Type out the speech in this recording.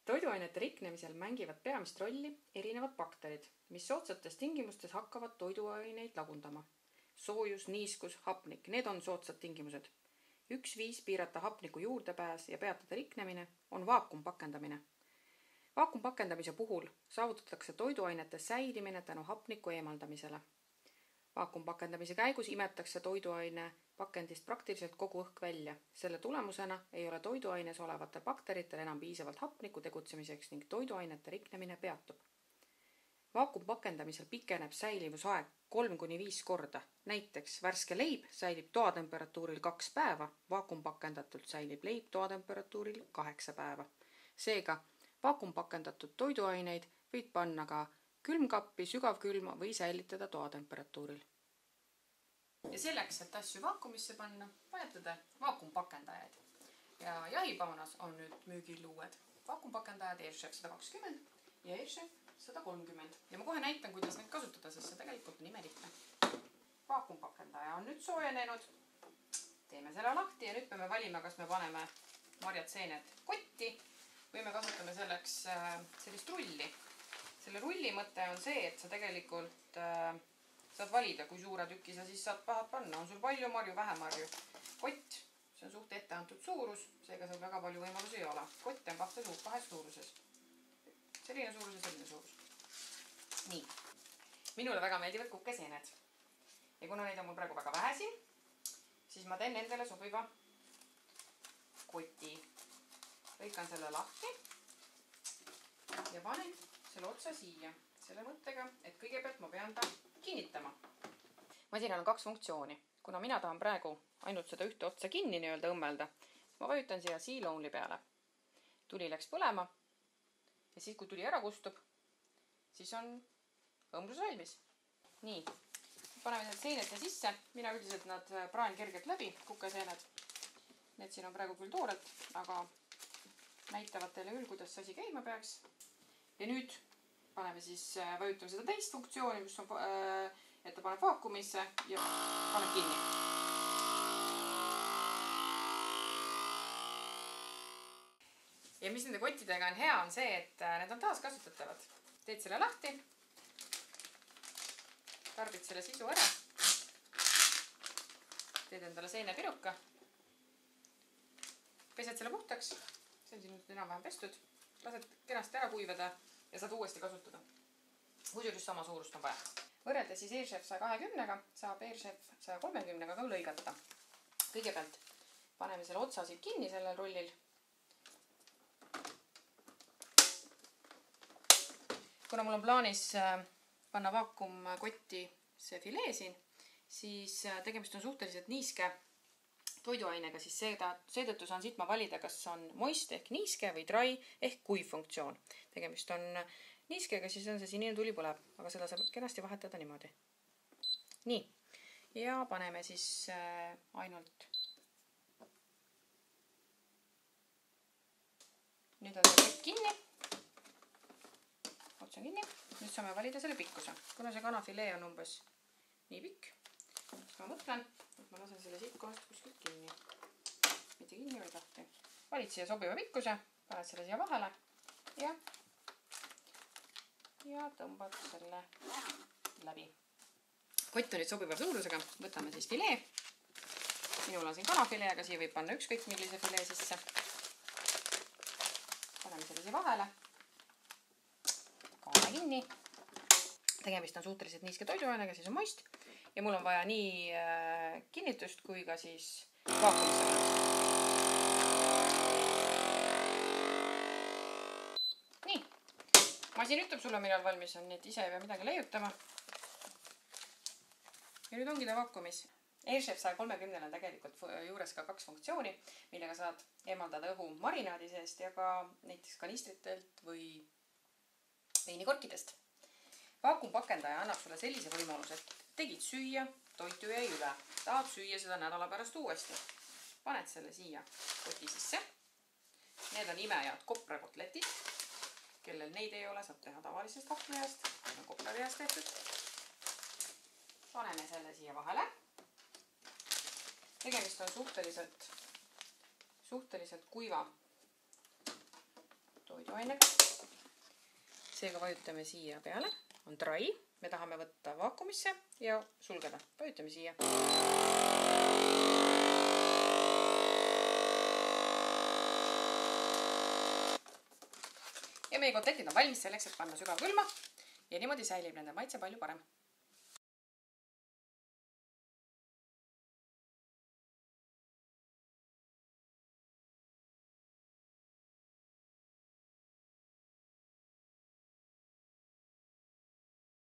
Toiduainete riknemisel mängivad peamist rolli erinevad bakterid, mis soodsates tingimustes hakkavad toiduaineid lagundama. Soojus, niiskus, hapnik, need on soodsad tingimused. Üks viis piirata hapniku juurdepääs ja peatada riknemine on vaakumpakendamine. Vaakumpakendamise puhul saavutatakse toiduainete säilimine tänu hapniku eemaldamisele. Vaakumpakendamise käigus imetakse toiduaine pakendist praktiliselt kogu õhk välja. Selle tulemusena ei ole toiduaines olevatel bakteritel enam piisavalt hapniku tegutsemiseks ning toiduainete riknemine peatub. Vaakumpakendamisel pikeneb säilivusaeg 3–5 korda. Näiteks värske leib säilib toatemperatuuril 2 päeva, vaakumpakendatult säilib leib toatemperatuuril 8 päeva. Seega, vaakumpakendatud toiduaineid võid panna ka külmkappi, sügavkülma või säilitada toatemperatuuril. Ja selleks, et asju vaakumisse panna, vajatada vaakumpakendajaid. Ja jahipaunas on nüüd müügil uued vaakumpakendajad Airchef 120 ja Airchef 130. Ja ma kohe näitan, kuidas neid kasutada, sest see tegelikult on imelihtne. Vaakumpakendaja on nüüd soojenenud. Teeme selle lahti ja nüüd peame valima, kas me paneme marjad seened kotti või me kasutame selleks sellist rulli. Selle rulli mõte on see, et sa tegelikult saad valida, kui suure tüki sa siis saad panna. On sul palju marju, vähe marju. Kott, see on suht ette antud suurus, seega seal väga palju võimalusi ei ole. Kott on kahes suuruses. Selline suurus ja selline suurus. Nii. Minule väga meeldivad kukeseened. Ja kuna neid on mul praegu väga vähe siin, siis ma teen nendele sobiva koti. Lõikan selle lahti ja panen selle otsa siia. Selle mõttega, et kõigepealt ma pean ta kinnitama. Masinal on 2 funktsiooni. Kuna mina tahan praegu ainult seda ühte otsa kinni nii-öelda õmmelda, ma vajutan siia seal only peale. Tuli läks põlema ja siis, kui tuli ära kustub, siis on õmblus valmis. Nii, paneme need seened sisse. Mina üldiselt nad praen kergelt läbi, kukeseened. Need siin on praegu küll toorelt, aga näitavad teile küll, kuidas see asi käima peaks. Ja nüüd paneme siis, vajutame seda teist funktsiooni, mis on, et ta paneb vaakumisse ja paneb kinni. Ja mis nende kottidega on hea, on see, et need on taaskasutatavad. Teed selle lahti, tarbid selle sisu ära, teed endale seenepiruka, pesed selle puhtaks, see on siin nüüd enam-vähem pestud, lased kenasti ära kuivada ja saad uuesti kasutada. Kusjuures sama suurust on vaja. Võrreldes siis Airchef 120-ga saab Airchef 130-ga ka lõigata. Kõigepealt paneme selle otsa siit kinni sellel rullil. Kuna mul on plaanis panna vaakumkotti see filee siin, siis tegemist on suhteliselt niiske toiduainega, siis seetõttu saan siit ma valida, kas on moist ehk niiske või dry ehk kuiv funktsioon. Tegemist on niiskega, siis on see sinine tuli põleb, aga seda saab kenasti vahetada niimoodi. Nii, ja paneme siis ainult. Nüüd on see kõik kinni. Ots on kinni. Nüüd saame valida selle pikkuse. Kuna see kanafilee on umbes nii pikk, siis ma mõtlen, et ma lasen selle siit kohast kuskilt kinni. Mitte kinni, vaid lahti. Valid siia sobiva pikkuse, paned selle siia vahele ja tõmbad selle läbi. Kott on nüüd sobiva suurusega. Võtame siis filee. Minul on siin kanafilee, aga siia võib panna ükskõik millise filee sisse. Paneme selle siia vahele. Kaane kinni. Tegemist on suhteliselt niiske toiduainega, siis on moist. Ja mul on vaja nii kinnitust kui ka siis vaakumisse. Nii. Masin ütleb sulle, millal valmis on, nii et ise ei pea midagi leiutama. Ja nüüd ongi ta vaakumis. Airchef 130 on tegelikult juures ka 2 funktsiooni, millega saad eemaldada õhu marinaadi seest ja ka näiteks kanistritelt või veinikorkidest. Vaakumpakendaja annab sulle sellise võimaluse, et tegid süüa, toitu jäi üle. Tahab süüa seda nädala pärast uuesti. Paned selle siia koti sisse. Need on imehead koprakotletid. Kellel neid ei ole, saab teha tavalisest hakkmehast. Need on koprarihast tehtud. Paneme selle siia vahele. Tegemist on suhteliselt kuiva toiduainega. Seega vajutame siia peale, on dry, me tahame võtta vaakumisse ja sulgeda, vajutame siia. Ja meie kotetid on valmis selleks, et panna sügavkülma ja niimoodi säilib nende maitse palju parem.